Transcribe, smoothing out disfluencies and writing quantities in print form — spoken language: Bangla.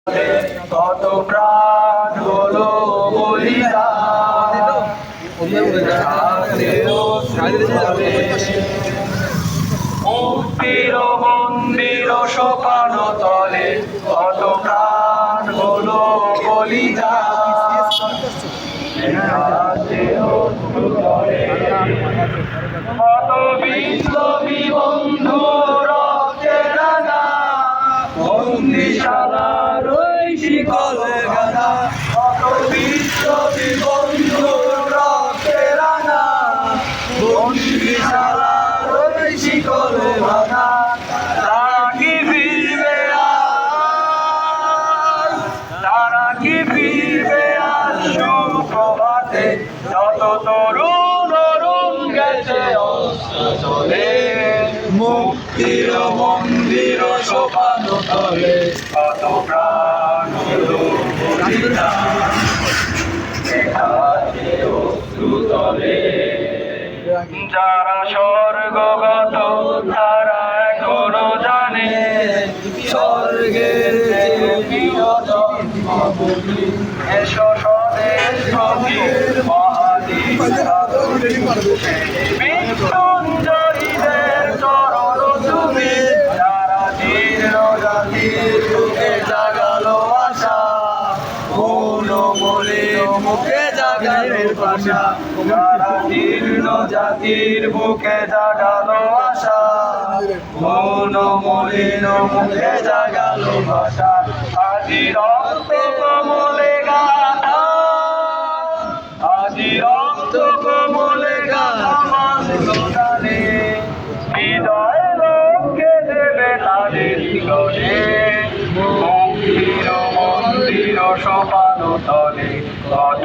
কত প্রাণ হলো বলিদান, মুক্তির মন্দির সোপান তলে কত প্রাণ হলো বলিদান, কত বিপ্লবী বন্ধু রক্তের রাঙা বন্দিশালার ওই শিকলে গাঁথা, কত বিপ্লবী বন্ধু রক্তের রাঙা বন্দিশালার ওই শিকলে বাঁধা। তারা কি ফিরবে আর, তারা কি ফিরবে আর সুপ্রভাতে, যত তরুণ অরুণ গেছে অস্ত্র চলে, মুক্তির মন্দির সোপান তলে কত প্রাণ হলো বলিদান, দেখাতে অশ্রু তলে। যারা স্বর্গগত তারা এখনো জানে স্বর্গের প্রিয় জন্মভূমি, এসো স্বদেশ ভক্তির মহাদ্বীপ মৃত্যুঞ্জয়ীদের চরণ তুমি, যারা জীর্ণ জাতির বুকে জাগালো আশা, মৌন মলিন মুখে জাগালের ভাষা, যারা জীর্ণ জাতির বুকে জাগালো আশা, মৌন মলিন মুখে জাগালো ভাষা। আজি রক্ত কমলে গাথা, আজি রক্ত কমলে গাথা মানবতানে, হৃদয় লোককে দেবে তাদের গলে, মুক্তির মন্দির সোপান তলে কত